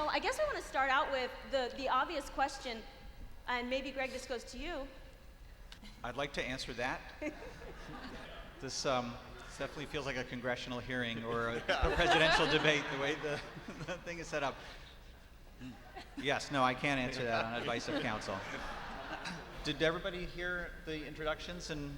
So I guess I want to start out with the obvious question, and maybe Greg, this goes to you. I'd like to answer that. This definitely feels like a congressional hearing or a presidential debate, the way the thing is set up. Yes, no, I can't answer that on advice of counsel. Did everybody hear the introductions and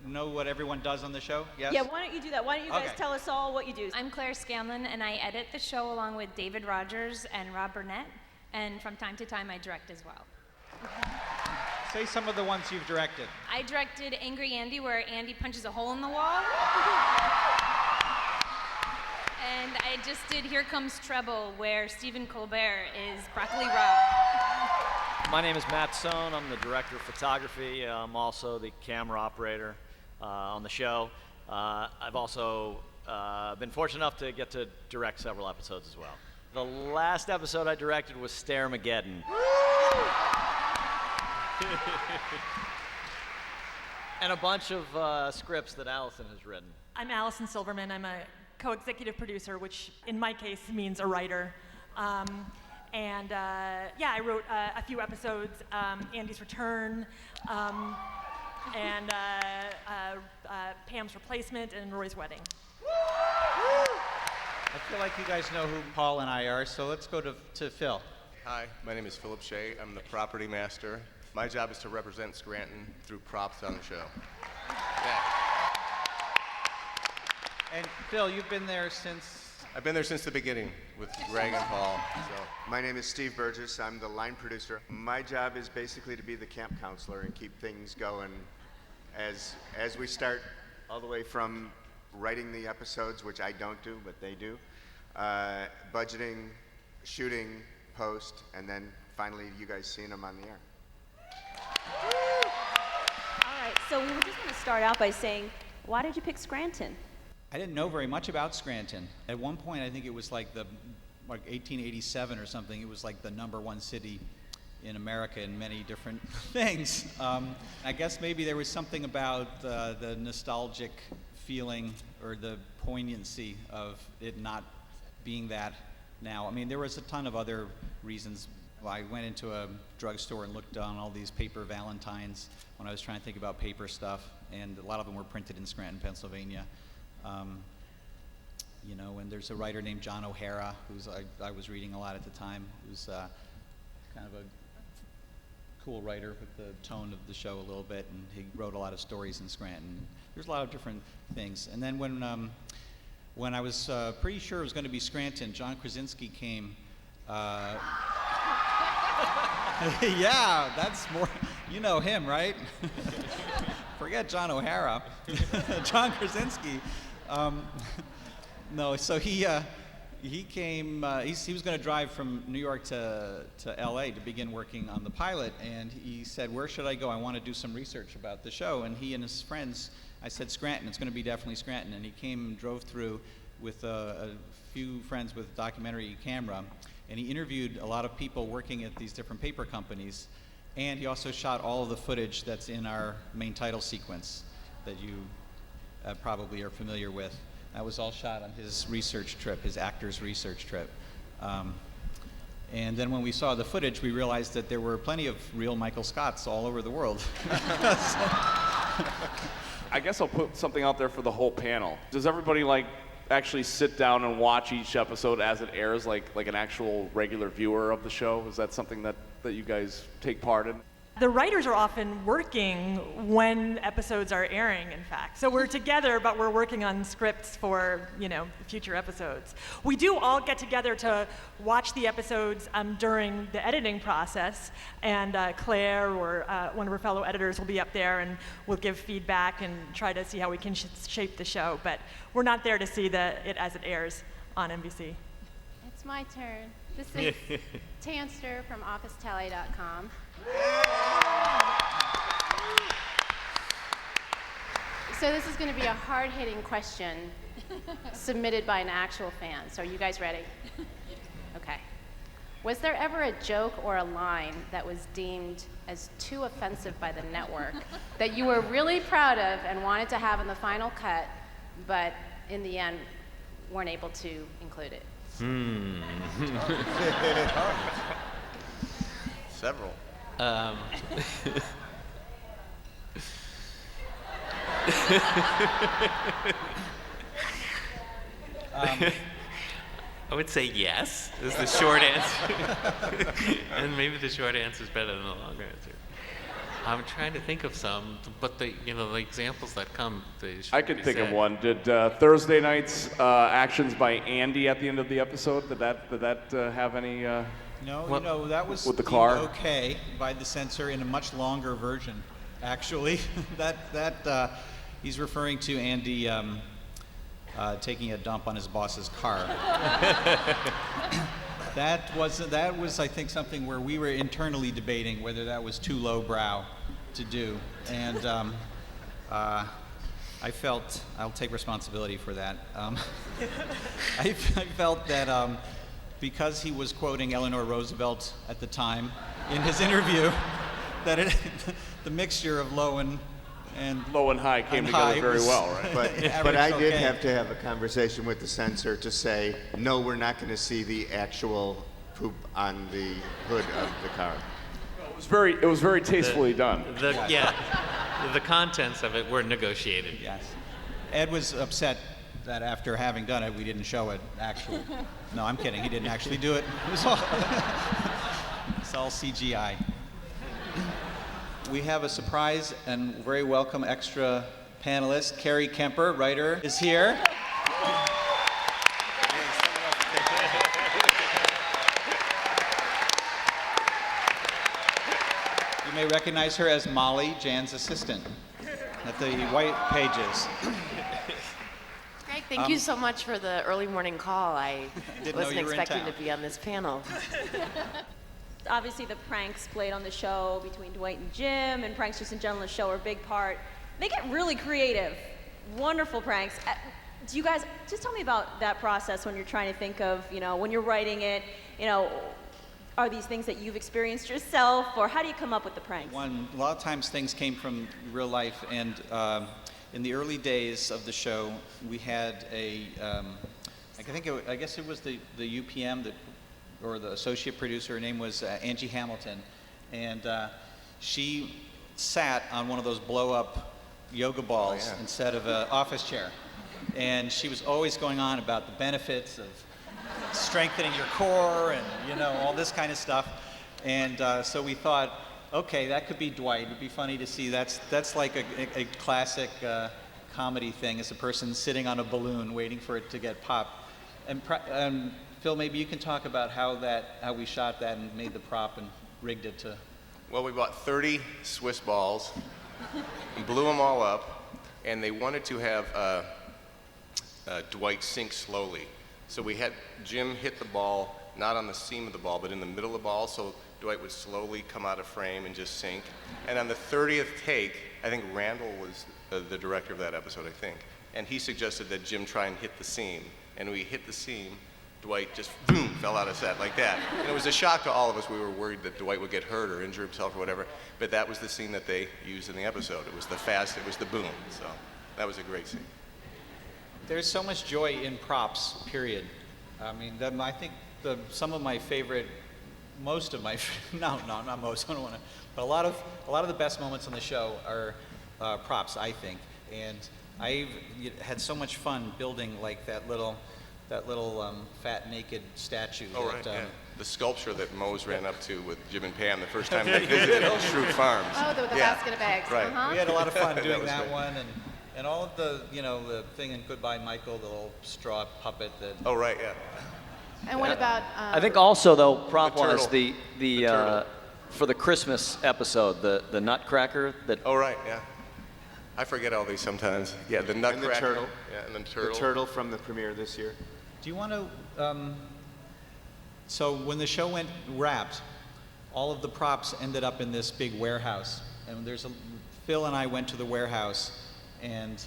know what everyone does on the show? Yes? Yeah, why don't you do that? Why don't you guys Okay. tell us all what you do? I'm Claire Scanlon, and I edit the show along with David Rogers and Rob Burnett, and from time to time I direct as well. Say some of the ones you've directed. I directed Angry Andy, where Andy punches a hole in the wall. And I just did Here Comes Trouble, where Stephen Colbert is Broccoli Rob. My name is Matt Sohn. I'm the director of photography. I'm also the camera operator on the show. I've also been fortunate enough to get to direct several episodes as well. The last episode I directed was Staremageddon. And a bunch of scripts that Allison has written. I'm Allison Silverman. I'm a co-executive producer, which in my case means a writer. I wrote a few episodes, Andy's Return, and Pam's Replacement, and Roy's Wedding. I feel like you guys know who Paul and I are, so let's go to Phil. Hi, my name is Philip Shea. I'm the property master. My job is to represent Scranton through props on the show. Yeah. And Phil, you've been there since... I've been there since the beginning with Greg and Paul. So. My name is Steve Burgess. I'm the line producer. My job is basically to be the camp counselor and keep things going as we start all the way from writing the episodes, which I don't do, but they do, budgeting, shooting, post, and then finally you guys seeing them on the air. All right, so we were just going to start out by saying, why did you pick Scranton? I didn't know very much about Scranton. At one point, I think it was like 1887 or something. It was like the #1 city in America in many different things. I guess maybe there was something about the nostalgic feeling or the poignancy of it not being that now. I mean, there was a ton of other reasons. I went into a drugstore and looked on all these paper valentines when I was trying to think about paper stuff, and a lot of them were printed in Scranton, Pennsylvania. And there's a writer named John O'Hara, who's I was reading a lot at the time, who's kind of a cool writer with the tone of the show a little bit, and he wrote a lot of stories in Scranton. There's a lot of different things. And then when I was pretty sure it was going to be Scranton, John Krasinski came. Yeah, that's more, you know him, right? Forget John O'Hara. John Krasinski. No, so he came, he was going to drive from New York to LA to begin working on the pilot, and he said, where should I go? I want to do some research about the show. And he and his friends, I said, Scranton, it's going to be definitely Scranton. And he came and drove through with a few friends with a documentary camera, and he interviewed a lot of people working at these different paper companies, and he also shot all of the footage that's in our main title sequence that you probably are familiar with. That was all shot on his research trip, his actor's research trip. And then when we saw the footage, we realized that there were plenty of real Michael Scotts all over the world. I guess I'll put something out there for the whole panel. Does everybody actually sit down and watch each episode as it airs, like an actual regular viewer of the show? Is that something that you guys take part in? The writers are often working when episodes are airing, in fact. So we're together, but we're working on scripts for, future episodes. We do all get together to watch the episodes during the editing process, and Claire or one of her fellow editors will be up there and we'll give feedback and try to see how we can shape the show. But we're not there to see it as it airs on NBC. It's my turn. This is Tanster from OfficeTally.com. So this is going to be a hard-hitting question submitted by an actual fan. So are you guys ready? Okay. Was there ever a joke or a line that was deemed as too offensive by the network that you were really proud of and wanted to have in the final cut, but in the end weren't able to include it? Several. I would say yes, is the short answer. And maybe the short answer is better than the long answer. I'm trying to think of some, but the examples that come. I could think of one. Did Thursday night's actions by Andy at the end of the episode? Did that have any? No, that was with the car? deemed okay by the censor in a much longer version, actually. that he's referring to Andy taking a dump on his boss's car. That was I think something where we were internally debating whether that was too lowbrow to do, and I felt I'll take responsibility for that. I felt that because he was quoting Eleanor Roosevelt at the time in his interview, that the mixture of low and high came together very well, right? But I did have to have a conversation with the censor to say, no, we're not going to see the actual poop on the hood of the car. It was very tastefully done. The contents of it were negotiated. Yes. Ed was upset that after having done it, we didn't show it actually. No, I'm kidding. He didn't actually do it. It's all CGI. We have a surprise and very welcome extra panelist. Carrie Kemper, writer, is here. You may recognize her as Molly, Jan's assistant at the White Pages. Greg, thank you so much for the early morning call. I wasn't expecting to be on this panel. Obviously, the pranks played on the show between Dwight and Jim, and pranks just in general on the show are a big part. They get really creative, wonderful pranks. Do you guys just tell me about that process when you're trying to think of, when you're writing it, are these things that you've experienced yourself, or how do you come up with the pranks? A lot of times things came from real life, and in the early days of the show, we had I guess it was the UPM or the associate producer. Her name was Angie Hamilton, and she sat on one of those blow-up yoga balls instead of an office chair, and she was always going on about the benefits of strengthening your core and all this kind of stuff. And so we thought, okay, that could be Dwight. It would be funny to see. That's like a classic comedy thing, is a person sitting on a balloon waiting for it to get popped. And Phil, maybe you can talk about how we shot that and made the prop and rigged it to. Well, we bought 30 Swiss balls and blew them all up, and they wanted to have Dwight sink slowly. So we had Jim hit the ball, not on the seam of the ball, but in the middle of the ball, so Dwight would slowly come out of frame and just sink. And on the 30th take, I think Randall was the director of that episode, I think, and he suggested that Jim try and hit the seam. And we hit the seam, Dwight just boom, fell out of set like that. And it was a shock to all of us. We were worried that Dwight would get hurt or injure himself or whatever, but that was the scene that they used in the episode. It was the boom, so that was a great scene. There's so much joy in props, period. I mean, I think some of my favorite, most of my, no, not most, I don't want to, but a lot of the best moments on the show are props, I think. And I've had so much fun building like that little fat naked statue. Oh, right, yeah. The sculpture that Mose ran up to with Jim and Pam the first time they visited Shroot Farms. Oh, the basket of bags. Right. Uh-huh. We had a lot of fun doing that that one, and all of the the thing in Goodbye Michael, the little straw puppet that. Oh, right, yeah. And what about? I think also though, prop-wise, turtle. the turtle. for the Christmas episode, the Nutcracker that. Oh, right, yeah. I forget all these sometimes. Yeah, the Nutcracker. And the turtle. Yeah, and the turtle. The turtle from the premiere this year. Do you want to? So when the show went wrapped, all of the props ended up in this big warehouse, and Phil and I went to the warehouse, and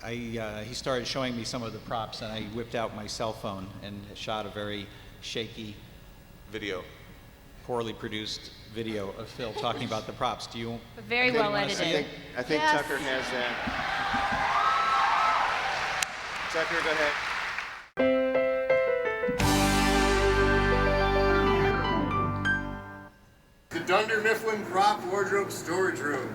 he started showing me some of the props, and I whipped out my cell phone and shot a very shaky, poorly produced video of Phil talking about the props. Do you? Very well edited. I think Yes. Tucker has that. Tucker, go ahead. Dunder Mifflin Prop Wardrobe Storage Room.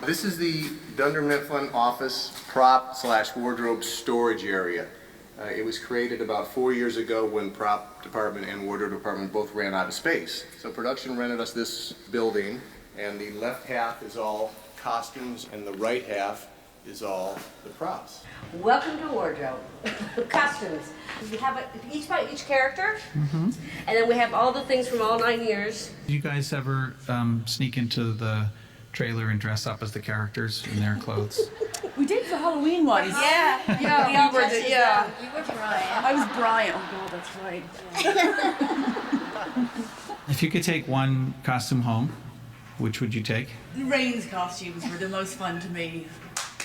This is the Dunder Mifflin office prop / wardrobe storage area. It was created about 4 years ago when prop department and wardrobe department both ran out of space. So production rented us this building, and the left half is all costumes and the right half is all the props. Welcome to wardrobe. Costumes. We have each by each character, and then we have all the things from all 9 years. Do you guys ever sneak into the trailer and dress up as the characters in their clothes? We did the Halloween ones. Yeah, We all were dressed the- as yeah. them. You were Brian. I was Brian. Oh, God, that's right. If you could take one costume home, which would you take? The Rain's costumes were the most fun to me.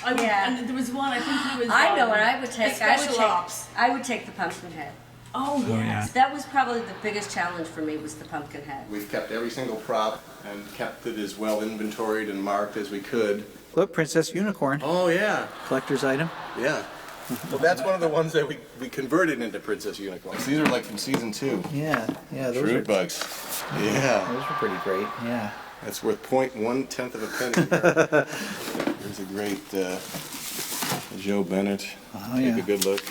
Yeah. And there was one, I think it was. I know what I would take. Special Ops. I would take the pumpkin head. Oh, Oh, yeah. That was probably the biggest challenge for me, was the pumpkin head. We've kept every single prop and kept it as well inventoried and marked as we could. Look, Princess Unicorn. Oh, yeah. Collector's item. Yeah. Well, that's one of the ones that we converted into Princess Unicorns. These are like from season 2. Yeah, yeah, Fruit bugs. Yeah. those are pretty great. Yeah. That's worth 0.1 of a penny. There's a great Joe Bennett. Oh, Take yeah. a good look.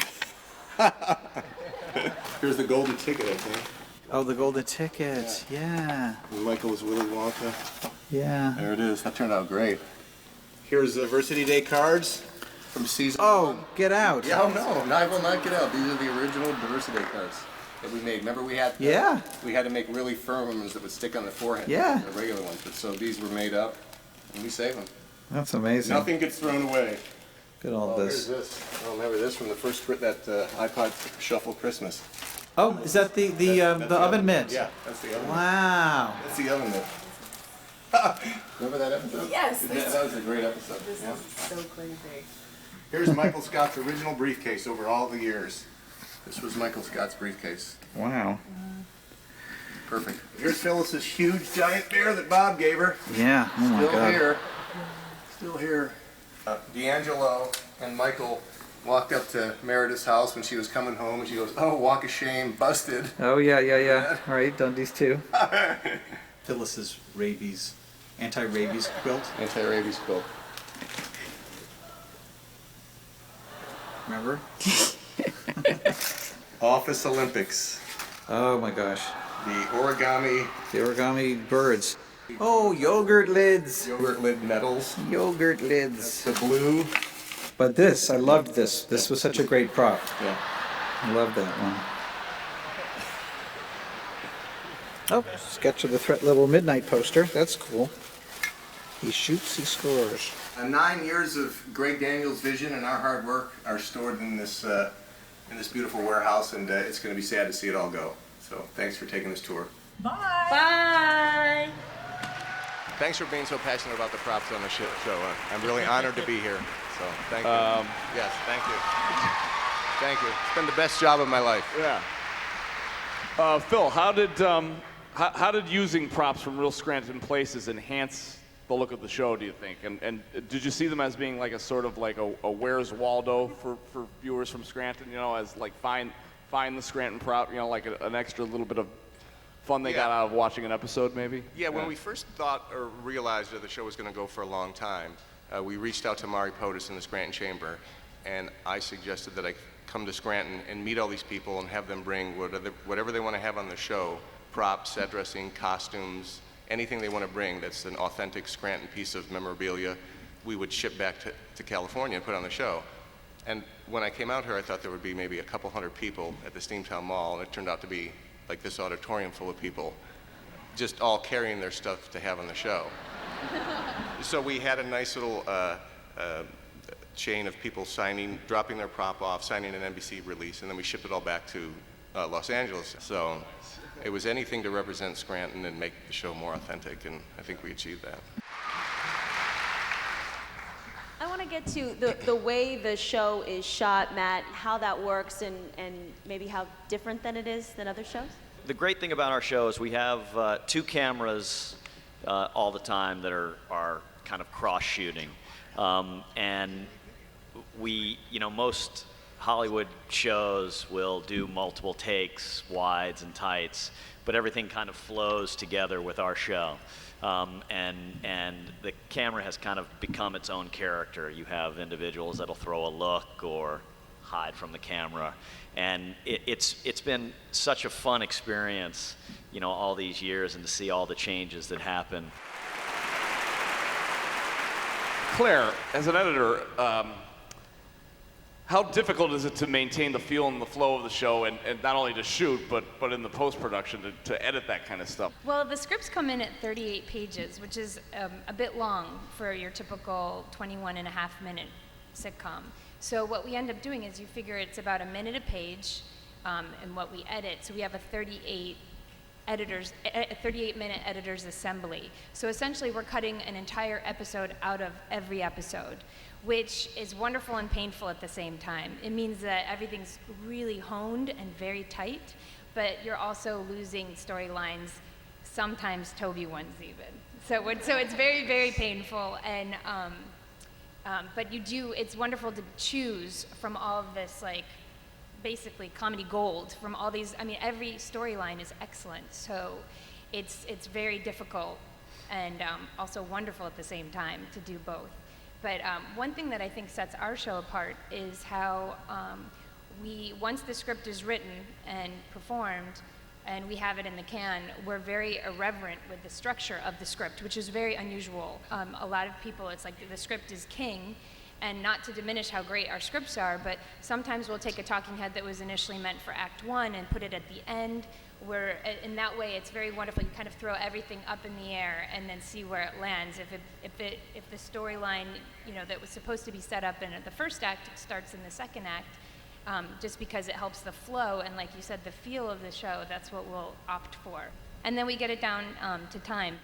Here's the golden ticket, I think. Oh, the golden ticket. Yeah. Michael is Willy Wonka. Yeah. There it is. That turned out great. Here's the Diversity Day cards from season Oh, 1. get out. Yeah, oh no, I will not get out. These are the original Diversity Day cards that we made. Remember we had Yeah. we had to make really firm ones that would stick on the forehead. Yeah. The regular ones. But so these were made up and we save them. That's amazing. Nothing gets thrown away. Look at all Oh, here's this. this. I remember this from the first iPod Shuffle Christmas. Oh, is that the oven mitt? Yeah, that's the oven mitt. Wow. That's the oven mitt. Remember that episode? Yes. Yeah, that was a great episode. Yeah. So crazy. Here's Michael Scott's original briefcase over all the years. This was Michael Scott's briefcase. Wow. Perfect. Here's Phyllis's huge giant bear that Bob gave her. Yeah. Oh my Still God. here. Still here. D'Angelo and Michael walked up to Meredith's house when she was coming home, and she goes, "Oh, walk of shame, busted." Oh yeah, yeah, yeah. All right, Dundee's too. Phyllis's rabies, anti-rabies quilt. Anti-rabies quilt. Remember? Office Olympics. Oh my gosh. The origami. The origami birds. Oh, yogurt lids. Yogurt lid medals. Yogurt lids. The blue. But this, I loved this. This was such a great prop. Yeah. I love that one. Oh, sketch of the Threat Level Midnight poster. That's cool. He shoots, he scores. 9 years of Greg Daniels' vision and our hard work are stored in this beautiful warehouse, and it's going to be sad to see it all go. So thanks for taking this tour. Bye. Bye. Thanks for being so passionate about the props on the show. I'm really honored to be here. So thank you. Yes, thank you. Thank you. It's been the best job of my life. Yeah. Phil, how did using props from real Scranton places enhance the look of the show, do you think? And did you see them as being like a sort of like a Where's Waldo for viewers from Scranton, you know, as like find the Scranton prop, you know, like an extra little bit of fun they got out of watching an episode, maybe? Yeah, when we first thought or realized that the show was going to go for a long time, we reached out to Mari Potus in the Scranton Chamber, and I suggested that I come to Scranton and meet all these people and have them bring whatever they want to have on the show, props, set dressing, costumes, anything they want to bring that's an authentic Scranton piece of memorabilia, we would ship back to California and put on the show. And when I came out here, I thought there would be maybe a couple hundred people at the Steamtown Mall, and it turned out to be like this auditorium full of people, just all carrying their stuff to have on the show. So we had a nice little chain of people dropping their prop off, signing an NBC release, and then we shipped it all back to Los Angeles. So it was anything to represent Scranton and make the show more authentic, and I think we achieved that. I want to get to the way the show is shot, Matt, how that works, and maybe how different than it is than other shows. The great thing about our show is we have 2 cameras all the time that are kind of cross-shooting. And we, most Hollywood shows will do multiple takes, wides and tights, but everything kind of flows together with our show. And the camera has kind of become its own character. You have individuals that'll throw a look or hide from the camera. And it's been such a fun experience, you know, all these years, and to see all the changes that happen. Claire, as an editor, how difficult is it to maintain the feel and the flow of the show, and not only to shoot, but in the post-production to edit that kind of stuff? Well, the scripts come in at 38 pages, which is a bit long for your typical 21.5-minute sitcom. So what we end up doing is you figure it's about a minute a page in what we edit. So we have a 38-minute editor's assembly. So essentially we're cutting an entire episode out of every episode, which is wonderful and painful at the same time. It means that everything's really honed and very tight, but you're also losing storylines, sometimes Toby ones even. So it's very, very painful, and but it's wonderful to choose from all of this, like, basically comedy gold from all these. I mean, every storyline is excellent, so it's very difficult and also wonderful at the same time to do both. But one thing that I think sets our show apart is how once the script is written and performed and we have it in the can, we're very irreverent with the structure of the script, which is very unusual. A lot of people, it's like the script is king, and not to diminish how great our scripts are, but sometimes we'll take a talking head that was initially meant for Act 1 and put it at the end, where in that way it's very wonderful. You kind of throw everything up in the air and then see where it lands. If the storyline, you know, that was supposed to be set up in the first act starts in the second act, just because it helps the flow and, like you said, the feel of the show, that's what we'll opt for. And then we get it down to time.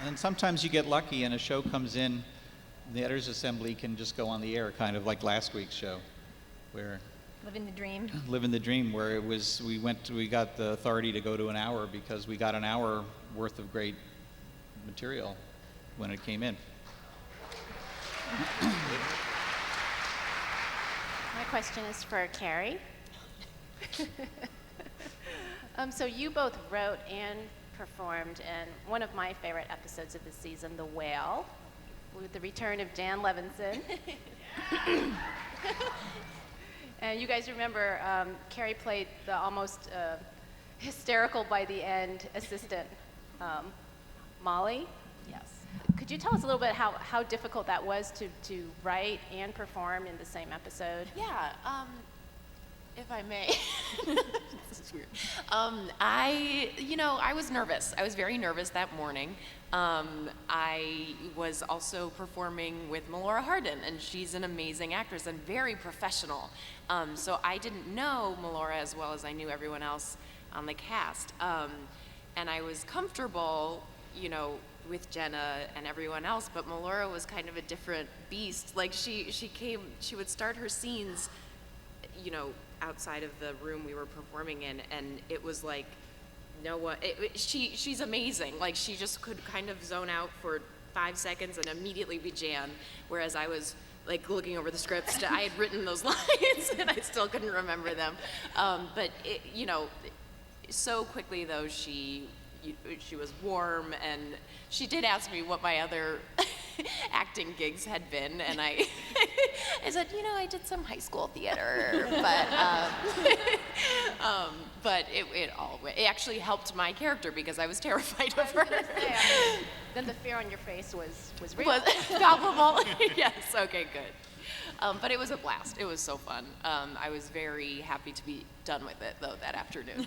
And sometimes you get lucky and a show comes in, the editor's assembly can just go on the air, kind of like last week's show, where Living the dream. Living the Dream, where it was, we got the authority to go to an hour because we got an hour worth of great material when it came in. My question is for Carrie. So you both wrote and performed in one of my favorite episodes of the season, The Whale, with the return of Jan Levinson. And you guys remember Carrie played the almost hysterical by the end assistant, Molly? Yes. Could you tell us a little bit how difficult that was to write and perform in the same episode? Yeah, if I may. This is weird. I was nervous. I was very nervous that morning. I was also performing with Melora Hardin, and she's an amazing actress and very professional. So I didn't know Melora as well as I knew everyone else on the cast. And I was comfortable, with Jenna and everyone else, but Melora was kind of a different beast. Like she would start her scenes, outside of the room we were performing in, and it was like, she's amazing. Like she just could kind of zone out for 5 seconds and immediately be Jan, whereas I was like looking over the scripts. I had written those lines and I still couldn't remember them. But so quickly though, she was warm, and she did ask me what my other acting gigs had been, and I said, I did some high school theater, but it actually helped my character because I was terrified of her. Then the fear on your face was real. Was palpable. Yes. Okay. Good. But it was a blast. It was so fun. I was very happy to be done with it, though, that afternoon,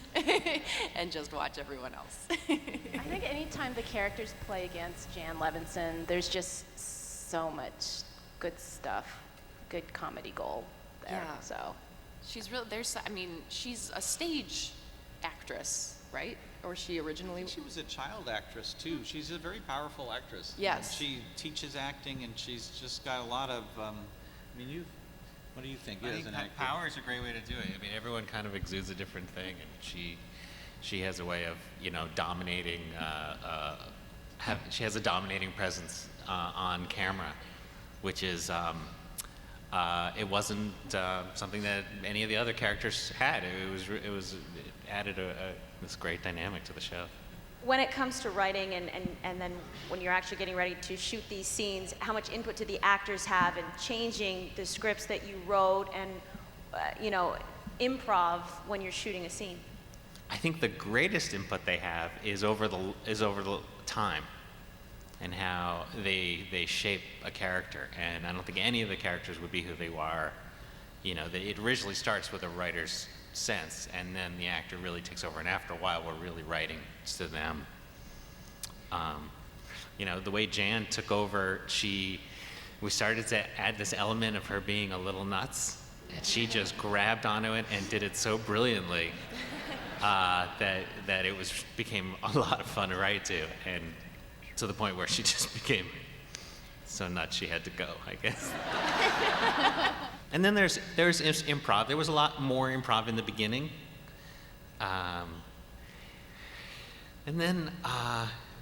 and just watch everyone else. I think anytime the characters play against Jan Levinson, there's just so much good stuff, good comedy gold there. Yeah. So she's really she's a stage actress, right? Or she originally? She was a child actress too. She's a very powerful actress. Yes. And she teaches acting, and she's just got a lot of. What do you think? I think power is a great way to do it. I mean, everyone kind of exudes a different thing, and she has a way of, dominating she has a dominating presence on camera, which is it wasn't something that any of the other characters had. It added this great dynamic to the show. When it comes to writing and then when you're actually getting ready to shoot these scenes, how much input do the actors have in changing the scripts that you wrote and, improv when you're shooting a scene? I think the greatest input they have is over the time and how they shape a character. And I don't think any of the characters would be who they are. It originally starts with a writer's sense, and then the actor really takes over, and after a while we're really writing to them. The way Jan took over, we started to add this element of her being a little nuts, and she just grabbed onto it and did it so brilliantly that it became a lot of fun to write to, and to the point where she just became so nuts she had to go, I guess. And then there's improv. There was a lot more improv in the beginning. And then,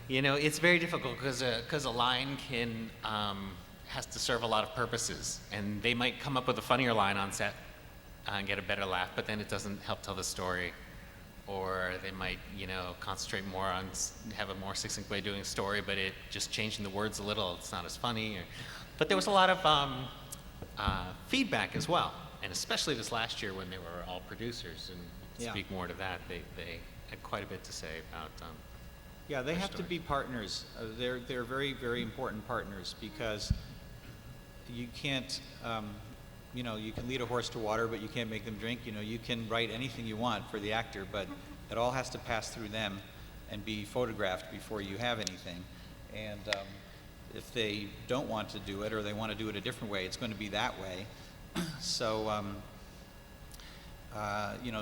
it's very difficult because a line has to serve a lot of purposes. And they might come up with a funnier line on set and get a better laugh, but then it doesn't help tell the story. Or they might, concentrate more on, have a more succinct way of doing a story, but it just changing the words a little, it's not as funny. But there was a lot of feedback as well, and especially this last year when they were all producers, and to speak more to that, they had quite a bit to say about they have to be partners. They're very, very important partners, because you can't, you can lead a horse to water, but you can't make them drink. You can write anything you want for the actor, but it all has to pass through them and be photographed before you have anything. And if they don't want to do it, or they want to do it a different way, it's going to be that way. So,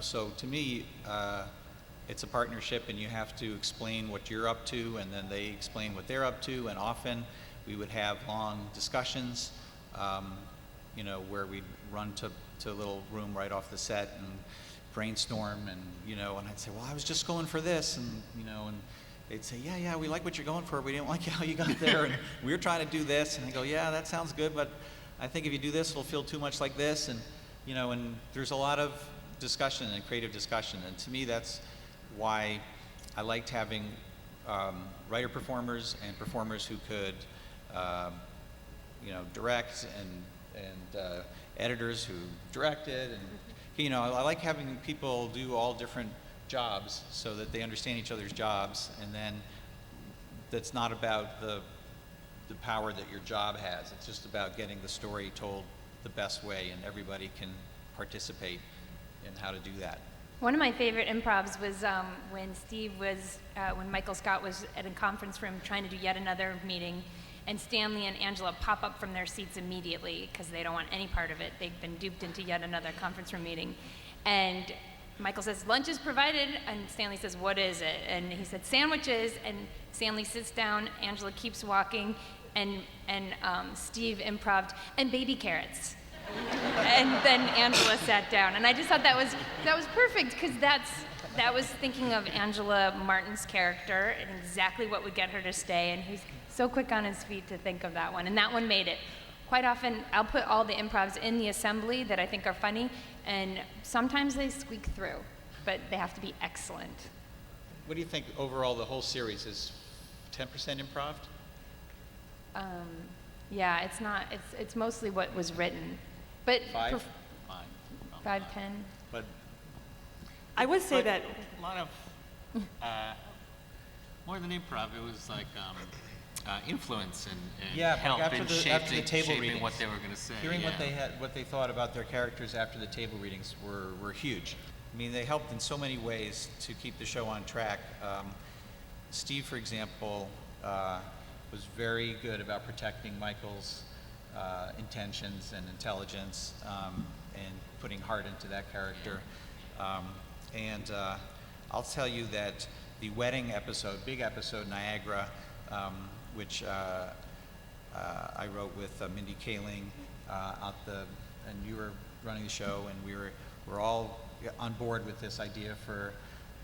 so to me, it's a partnership, and you have to explain what you're up to, and then they explain what they're up to, and often we would have long discussions, where we'd run to a little room right off the set and brainstorm, and and I'd say, well, I was just going for this, and and they'd say, yeah, we like what you're going for, we didn't like how you got there, and we were trying to do this, and I go, yeah, that sounds good, but I think if you do this, it'll feel too much like this, and and there's a lot of discussion and creative discussion, and to me that's why I liked having writer performers and performers who could direct, and editors who directed, and I like having people do all different jobs so that they understand each other's jobs, and then that's not about the power that your job has. It's just about getting the story told the best way, and everybody can participate in how to do that. One of my favorite improvs was when Michael Scott was at a conference room trying to do yet another meeting, and Stanley and Angela pop up from their seats immediately because they don't want any part of it. They've been duped into yet another conference room meeting. And Michael says, lunch is provided, and Stanley says, what is it? And he said, sandwiches, and Stanley sits down, Angela keeps walking, and Steve improved, and baby carrots. And then Angela sat down, and I just thought that was perfect, because that was thinking of Angela Martin's character and exactly what would get her to stay, and he's so quick on his feet to think of that one, and that one made it. Quite often, I'll put all the improvs in the assembly that I think are funny, and sometimes they squeak through, but they have to be excellent. What do you think overall the whole series is 10% improv? Yeah, it's mostly what was written. But 5? 5, 10. But I would say that a lot of more than improv, it was like influence and help after in the table shaping readings, what they were going to say. Hearing what they thought about their characters after the table readings were huge. I mean, they helped in so many ways to keep the show on track. Steve, for example, was very good about protecting Michael's intentions and intelligence, and putting heart into that character. I'll tell you that the wedding episode, big episode, Niagara, which I wrote with Mindy Kaling, and you were running the show, and we were all on board with this idea for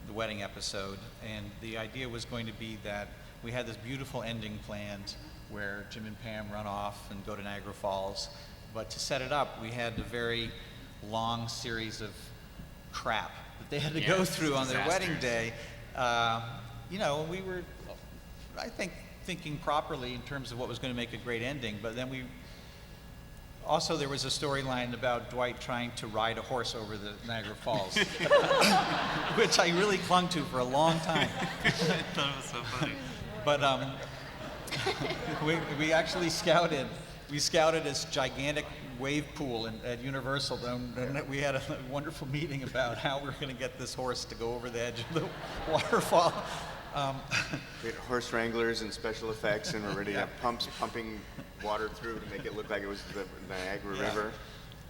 the wedding episode. And the idea was going to be that we had this beautiful ending planned where Jim and Pam run off and go to Niagara Falls. But to set it up, we had a very long series of crap that they had to go through on their wedding day. You know, we were, I think, thinking properly in terms of what was going to make a great ending, but then also there was a storyline about Dwight trying to ride a horse over the Niagara Falls, which I really clung to for a long time. I thought it was so funny. But we actually scouted this gigantic wave pool at Universal, and we had a wonderful meeting about how we're going to get this horse to go over the edge of the waterfall. We had horse wranglers and special effects, and we're ready to have pumps pumping water through to make it look like it was the Niagara River.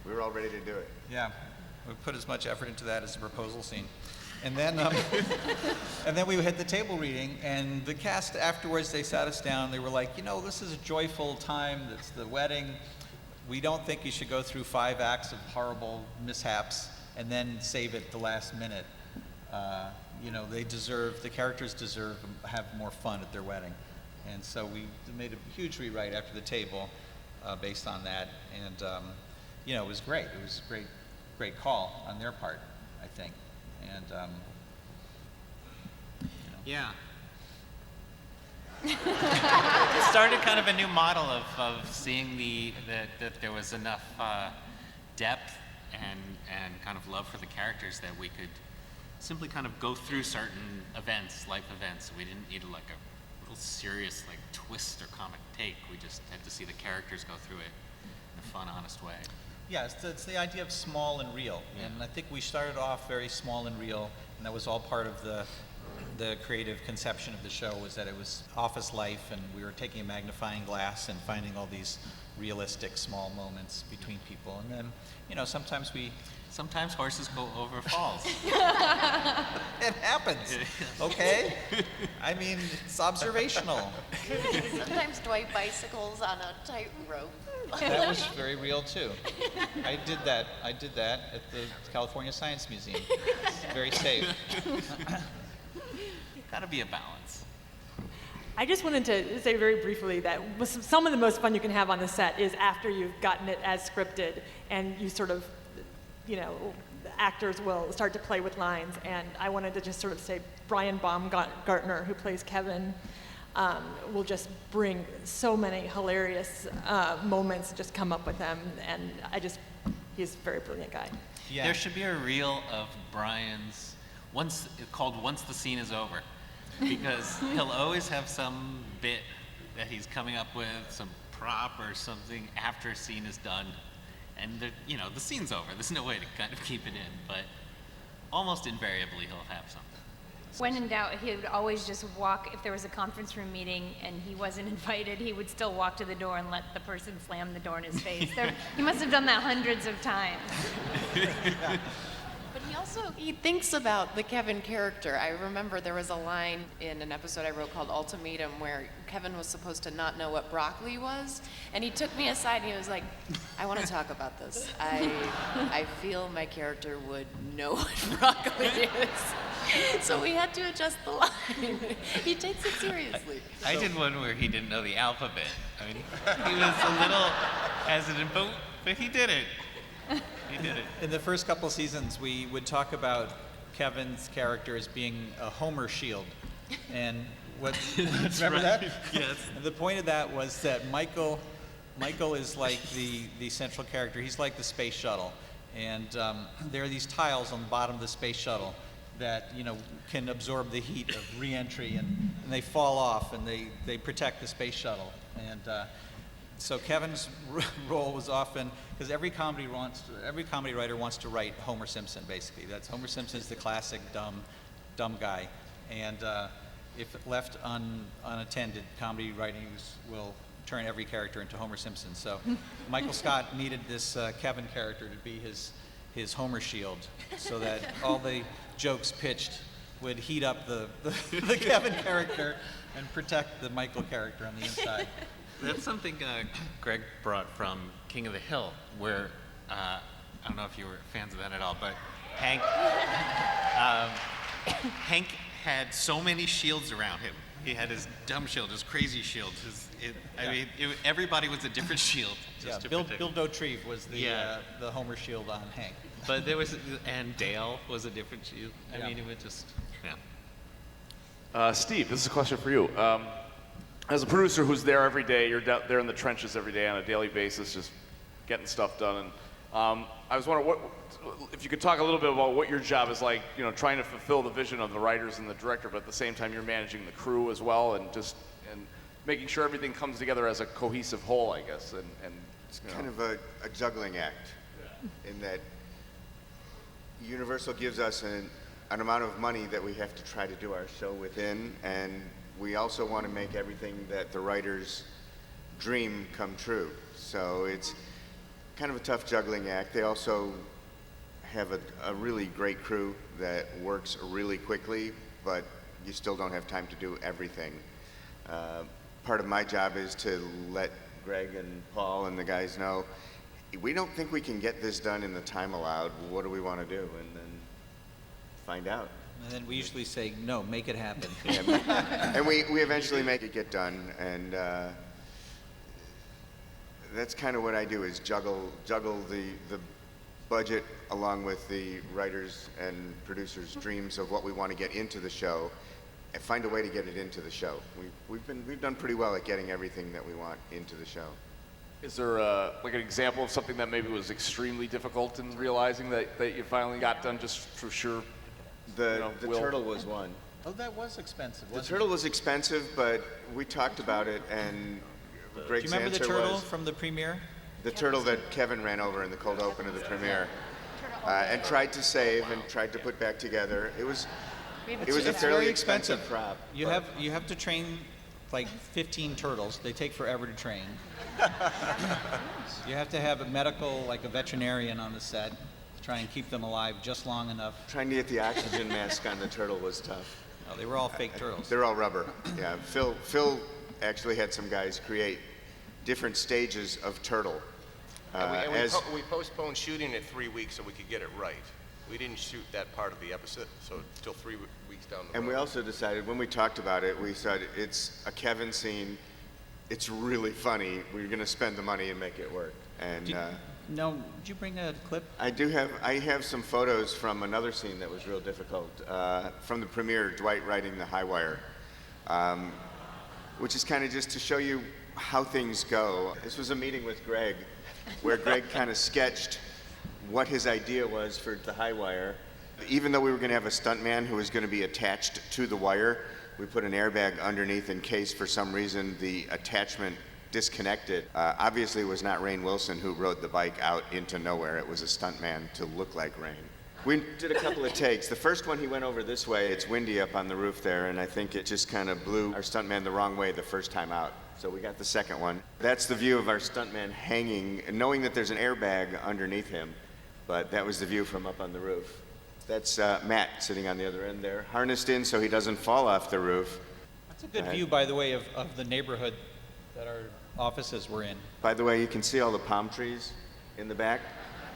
We were all ready to do it. Yeah, we put as much effort into that as the proposal scene. And then, and then we had the table reading, and the cast afterwards, they sat us down. They were like, you know, this is a joyful time. It's the wedding. We don't think you should go through 5 acts of horrible mishaps and then save it the last minute. You know, the characters deserve to have more fun at their wedding. And so we made a huge rewrite after the table based on that. And, you know, it was great. It was a great call on their part, I think. And, you know. Yeah. It started kind of a new model of seeing that there was enough depth and kind of love for the characters that we could simply kind of go through certain events, life events. We didn't need like a real serious like twist or comic take. We just had to see the characters go through it in a fun, honest way. Yeah, it's the idea of small and real. Yeah. And I think we started off very small and real, and that was all part of the creative conception of the show, was that it was office life, and we were taking a magnifying glass and finding all these realistic small moments between people. And then, you know, sometimes horses go over falls. It happens, okay? I mean, it's observational. Sometimes Dwight bicycles on a tightrope. That was very real too. I did that at the California Science Museum. It's very safe. Gotta be a balance. I just wanted to say very briefly that some of the most fun you can have on the set is after you've gotten it as scripted and you sort of, you know, the actors will start to play with lines. And I wanted to just sort of say Brian Baumgartner, who plays Kevin, will just bring so many hilarious moments, just come up with them. And he's a very brilliant guy. Yeah. There should be a reel of Brian's, called Once the Scene is Over. Because he'll always have some bit that he's coming up with, some prop or something after a scene is done. And you know, the scene's over. There's no way to kind of keep it in, but almost invariably he'll have something. When in doubt, he would always just walk, if there was a conference room meeting and he wasn't invited, he would still walk to the door and let the person slam the door in his face. He must have done that hundreds of times. But he thinks about the Kevin character. I remember there was a line in an episode I wrote called Ultimatum where Kevin was supposed to not know what broccoli was, and he took me aside and he was like, I want to talk about this. I feel my character would know what broccoli is. So we had to adjust the line. He takes it seriously. I did one where he didn't know the alphabet. I mean, he was a little hesitant, but he did it. He did it. In the first couple seasons, we would talk about Kevin's character as being a Homer shield. And remember that? Yes. And the point of that was that Michael is like the central character. He's like the space shuttle. And there are these tiles on the bottom of the space shuttle that, you know, can absorb the heat of re-entry, and they fall off and they protect the space shuttle. And so Kevin's role was often, because every comedy writer wants to write Homer Simpson, basically. That's Homer Simpson's the classic dumb guy, and if left unattended, comedy writers will turn every character into Homer Simpson. So Michael Scott needed this Kevin character to be his Homer shield, so that all the jokes pitched would heat up the Kevin character and protect the Michael character on the inside. That's something Greg brought from King of the Hill, where I don't know if you were fans of that at all, but Hank had so many shields around him He had his dumb shield, his crazy shield. Everybody was a different shield. Yeah, Bill Dauterive was the Homer shield on Hank. But there was, and Dale was a different shield. I mean, it was just, Steve, this is a question for you. As a producer who's there every day, you're there in the trenches every day on a daily basis, just getting stuff done. And I was wondering if you could talk a little bit about what your job is like, trying to fulfill the vision of the writers and the director, but at the same time you're managing the crew as well, and making sure everything comes together as a cohesive whole, I guess. And it's kind of a juggling act, in that Universal gives us an amount of money that we have to try to do our show within, and we also want to make everything that the writers dream come true. So it's kind of a tough juggling act. They also have a really great crew that works really quickly, but you still don't have time to do everything. Part of my job is to let Greg and Paul and the guys know, we don't think we can get this done in the time allowed. What do we want to do? And then find out. And then we usually say, no, make it happen. And we eventually make it get done. And that's kind of what I do, is juggle the budget along with the writers and producers' dreams of what we want to get into the show, and find a way to get it into the show. We've done pretty well at getting everything that we want into the show. Is there like an example of something that maybe was extremely difficult in realizing that you finally got done just for sure? The turtle was one. Oh, that was expensive. The turtle was expensive, but we talked about it, and Greg's Do you remember the answer turtle was from the premiere? the turtle that Kevin ran over in the cold open of the premiere, and tried to save and tried to put back together. It was a fairly expensive prop. You have to train like 15 turtles. They take forever to train. You have to have a veterinarian on the set to try and keep them alive just long enough. Trying to get the oxygen mask on the turtle was tough. Oh, they were all fake turtles. They're all rubber. Yeah, Phil actually had some guys create different stages of turtle. We postponed shooting it 3 weeks so we could get it right. We didn't shoot that part of the episode, so until 3 weeks down the road. And we also decided, when we talked about it, we said it's a Kevin scene. It's really funny. We're going to spend the money and make it work. And did you bring a clip? I do have. I have some photos from another scene that was real difficult from the premiere. Dwight riding the high wire, which is kind of just to show you how things go. This was a meeting with Greg, where Greg kind of sketched what his idea was for the high wire. Even though we were going to have a stuntman who was going to be attached to the wire, we put an airbag underneath in case for some reason the attachment disconnected. Obviously, it was not Rainn Wilson who rode the bike out into nowhere. It was a stuntman to look like Rainn. We did a couple of takes. The first one, he went over this way. It's windy up on the roof there, and I think it just kind of blew our stuntman the wrong way the first time out. So we got the second one. That's the view of our stuntman hanging, knowing that there's an airbag underneath him, but that was the view from up on the roof. That's Matt sitting on the other end there, harnessed in so he doesn't fall off the roof. That's a good view, by the way, of the neighborhood that our offices were in. By the way, you can see all the palm trees in the back.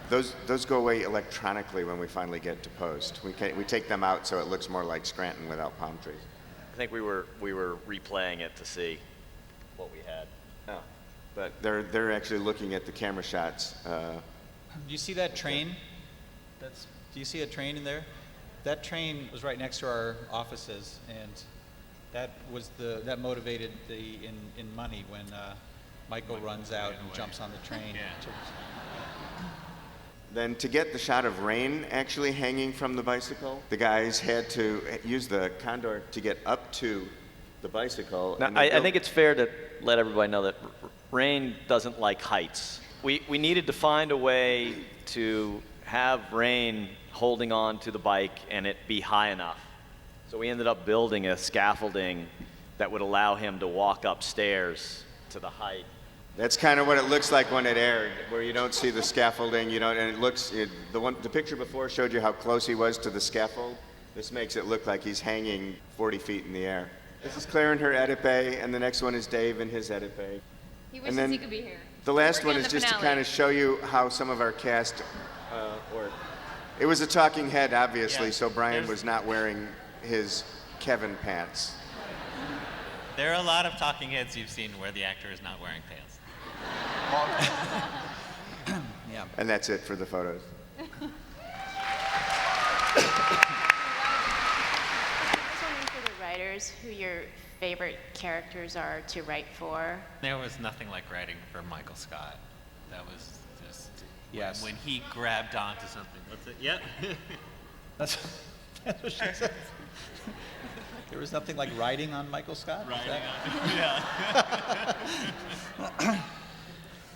Those go away electronically when we finally get to post. We take them out so it looks more like Scranton without palm trees. I think we were replaying it to see what we had. Oh, but they're actually looking at the camera shots. Do you see that train? Do you see a train in there? That train was right next to our offices, and that motivated in money when Michael runs out and jumps on the train. Then to get the shot of Rainn actually hanging from the bicycle, the guys had to use the condor to get up to the bicycle. Now, I think it's fair to let everybody know that Rainn doesn't like heights. We needed to find a way to have Rainn holding on to the bike and it be high enough. So we ended up building a scaffolding that would allow him to walk upstairs to the height. That's kind of what it looks like when it aired, where you don't see the scaffolding, and it looks, the picture before showed you how close he was to the scaffold. This makes it look like he's hanging 40 feet in the air. This is Claire in her edit bay, and the next one is Dave in his edit bay. He wishes he could be here. The last one is just to kind of show you how some of our cast work. It was a talking head, obviously, so Brian was not wearing his Kevin pants. There are a lot of talking heads you've seen where the actor is not wearing pants. Yeah. And that's it for the photos. I was wondering for the writers who your favorite characters are to write for. There was nothing like writing for Michael Scott. That was just Yes. when he grabbed onto something. What's it? Yep. That's what she said. There was nothing like riding on Michael Scott? Is that- Yeah.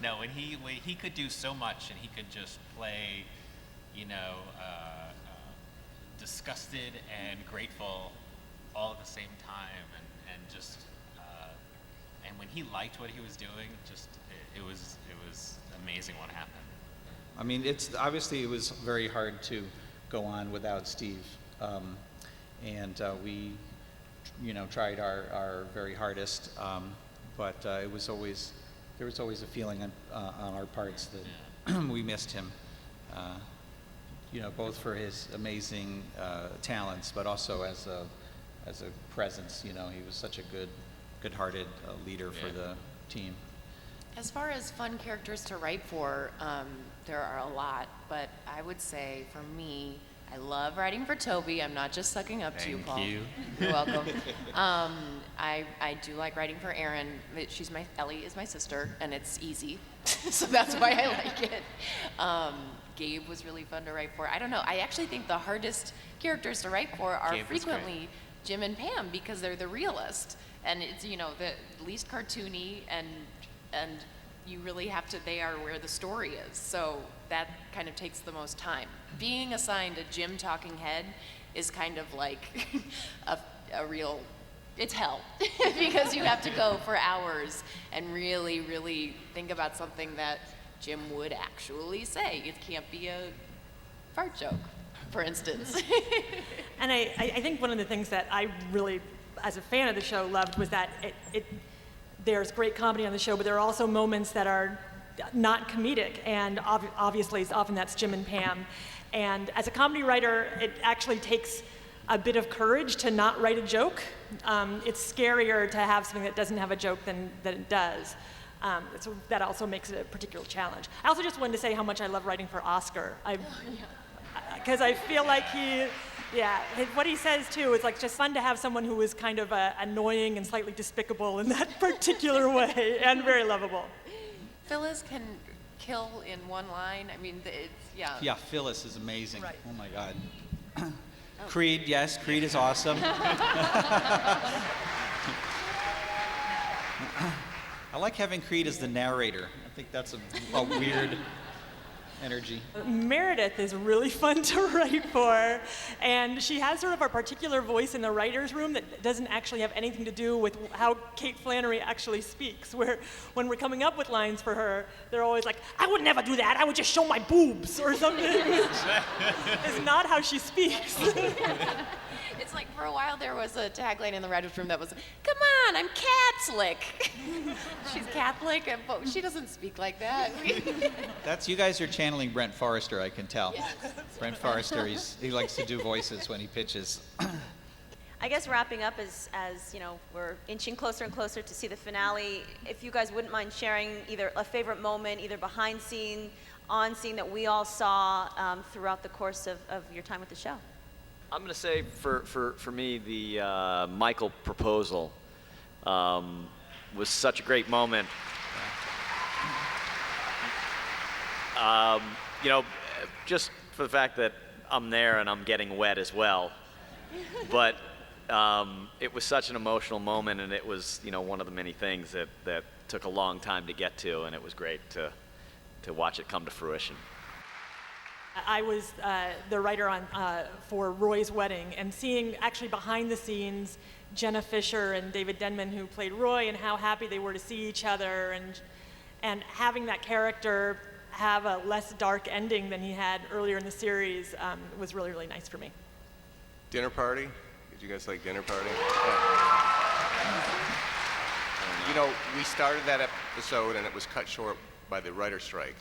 No, when he could do so much, and he could just play, disgusted and grateful all at the same time, and just and when he liked what he was doing, just it was amazing what happened. I mean, obviously it was very hard to go on without Steve, and we, tried our very hardest, but there was always a feeling on our parts that we missed him, both for his amazing talents, but also as a presence. He was such a good-hearted leader for the team. As far as fun characters to write for, there are a lot, but I would say for me, I love writing for Toby. I'm not just sucking up to you, Paul. Thank you. You're welcome. I do like writing for Erin. Ellie is my sister, and it's easy, so that's why I like it. Gabe was really fun to write for. I don't know. I actually think the hardest characters to write for are Gabe was frequently Jim and Pam because they're the realist, and it's the least cartoony, and you really have to. They are where the story is. So that kind of takes the most time. Being assigned a Jim talking head is kind of like a real, it's hell because you have to go for hours and really, really think about something that Jim would actually say. It can't be a fart joke, for instance. And I think one of the things that I really, as a fan of the show, loved was that there's great comedy on the show, but there are also moments that are not comedic, and obviously often that's Jim and Pam. And as a comedy writer, it actually takes a bit of courage to not write a joke. It's scarier to have something that doesn't have a joke than it does. So that also makes it a particular challenge. I also just wanted to say how much I love writing for Oscar. Because I feel like what he says too is like just fun to have someone who is kind of annoying and slightly despicable in that particular way, and very lovable. Phyllis can kill in one line. I mean, Yeah, Phyllis is amazing. Right. Oh my God. Creed, yes, Creed is awesome. I like having Creed as the narrator. I think that's a weird energy. Meredith is really fun to write for, and she has sort of a particular voice in the writer's room that doesn't actually have anything to do with how Kate Flannery actually speaks, where when we're coming up with lines for her, they're always like, I would never do that, I would just show my boobs, or something. It's not how she speaks. It's like for a while there was a tagline in the writer's room that was, come on, I'm Catholic. She's Catholic, but she doesn't speak like that. That's, you guys are channeling Brent Forrester, I can tell. Yes. Brent Forrester, he likes to do voices when he pitches. I guess wrapping up as we're inching closer and closer to see the finale, if you guys wouldn't mind sharing either a favorite moment, either behind scene, on scene that we all saw throughout the course of your time with the show. I'm going to say for me, the Michael proposal was such a great moment. Just for the fact that I'm there and I'm getting wet as well. But it was such an emotional moment, and it was one of the many things that took a long time to get to, and it was great to watch it come to fruition. I was the writer for Roy's wedding, and seeing actually behind the scenes Jenna Fisher and David Denman, who played Roy, and how happy they were to see each other, and having that character have a less dark ending than he had earlier in the series was really, really nice for me. Dinner party? Did you guys like dinner party? Yeah. We started that episode and it was cut short by the writer's strike.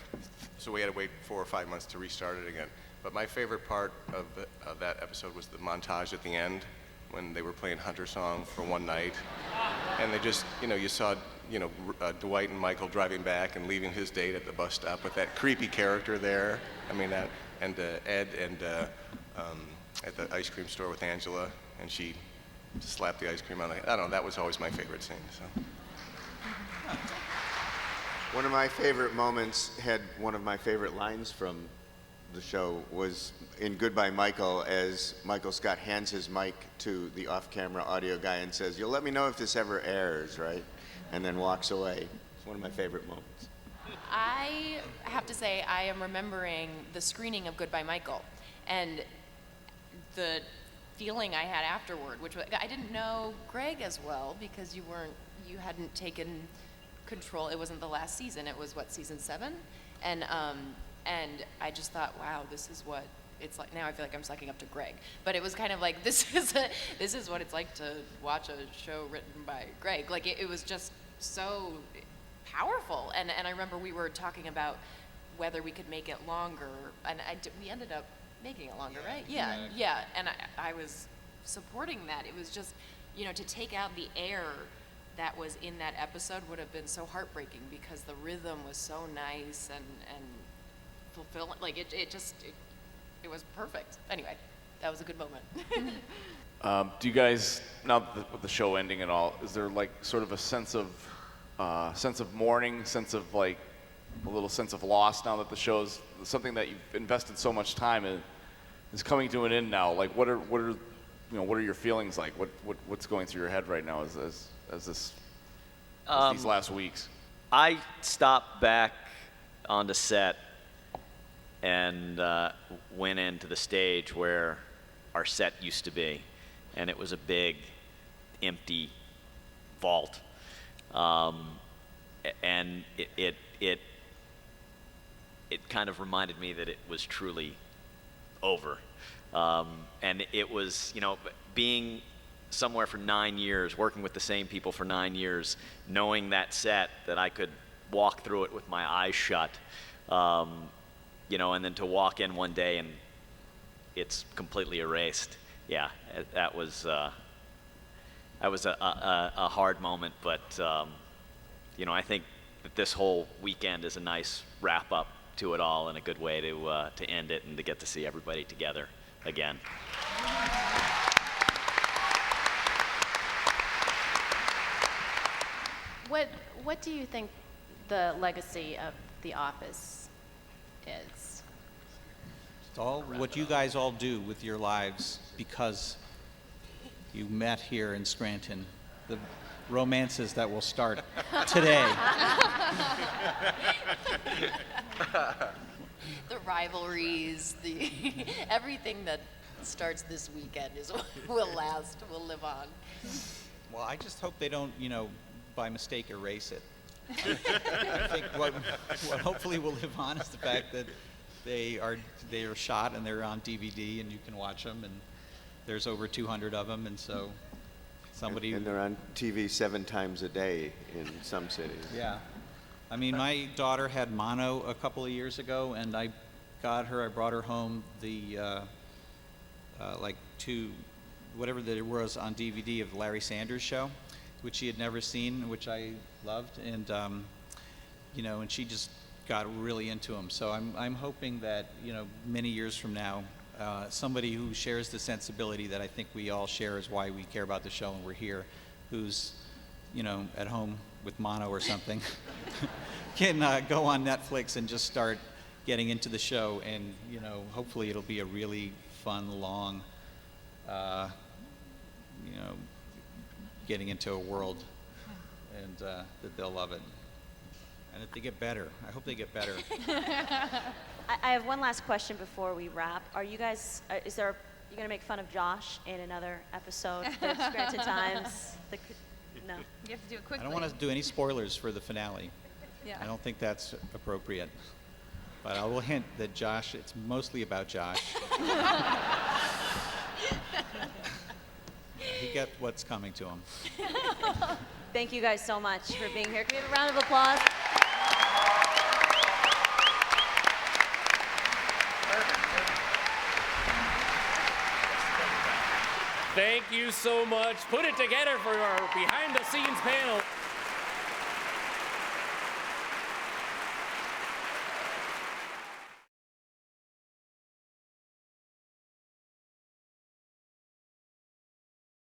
So we had to wait 4 or 5 months to restart it again. But my favorite part of that episode was the montage at the end when they were playing Hunter Song for one night. and they just, you saw, Dwight and Michael driving back and leaving his date at the bus stop with that creepy character there. I mean, that, and Ed and at the ice cream store with Angela, and she slapped the ice cream on the, I don't know, that was always my favorite scene, so. One of my favorite moments had one of my favorite lines from the show was in Goodbye Michael, as Michael Scott hands his mic to the off-camera audio guy and says, "You'll let me know if this ever airs, right?" And then walks away. It's one of my favorite moments. I have to say, I am remembering the screening of Goodbye Michael, and the feeling I had afterward, which was, I didn't know Greg as well because you hadn't taken control. It wasn't the last season. It was what, season 7? And I just thought, wow, this is what it's like. Now I feel like I'm sucking up to Greg, but it was kind of like, this is what it's like to watch a show written by Greg. Like it was just so powerful. And I remember we were talking about whether we could make it longer, and we ended up making it longer, right? Yeah. And I was supporting that. It was just, to take out the air that was in that episode would have been so heartbreaking because the rhythm was so nice and fulfilling. Like it was perfect. Anyway, that was a good moment. Do you guys, now with the show ending and all, is there like sort of a sense of mourning, sense of like a little sense of loss now that the show's something that you've invested so much time in is coming to an end now? Like what are your feelings like? What's going through your head right now as these last weeks? I stopped back onto set and went into the stage where our set used to be, and it was a big, empty vault, and it kind of reminded me that it was truly over, and it was, being somewhere for 9 years, working with the same people for 9 years, knowing that set, that I could walk through it with my eyes shut, and then to walk in one day and it's completely erased. Yeah, that was a hard moment, but I think that this whole weekend is a nice wrap up to it all and a good way to end it and to get to see everybody together again. What do you think the legacy of The Office is? It's all what you guys all do with your lives because you met here in Scranton. The romances that will start today. The rivalries, everything that starts this weekend will last, will live on. Well, I just hope they don't, by mistake erase it. I think what hopefully will live on is the fact that they are shot and they're on DVD and you can watch them, and there's over 200 of them, and so somebody... And they're on TV 7 times a day in some cities. Yeah. I mean, my daughter had mono a couple of years ago, and I brought her home the, whatever there was on DVD of the Larry Sanders Show, which she had never seen, which I loved, and, and she just got really into them. So I'm hoping that, many years from now, somebody who shares the sensibility that I think we all share is why we care about the show and we're here, who's, at home with mono or something, can go on Netflix and just start getting into the show, and hopefully it'll be a really fun, long, getting into a world, and that they'll love it, and that they get better. I hope they get better. I have one last question before we wrap. Are you guys? You gonna make fun of Josh in another episode of Scranton Times? No. You have to do it quickly. I don't want to do any spoilers for the finale. Yeah. I don't think that's appropriate. But I will hint that Josh, it's mostly about Josh. He got what's coming to him. Thank you guys so much for being here. Can we have a round of applause? Thank you so much. Put it together for our behind the scenes panel.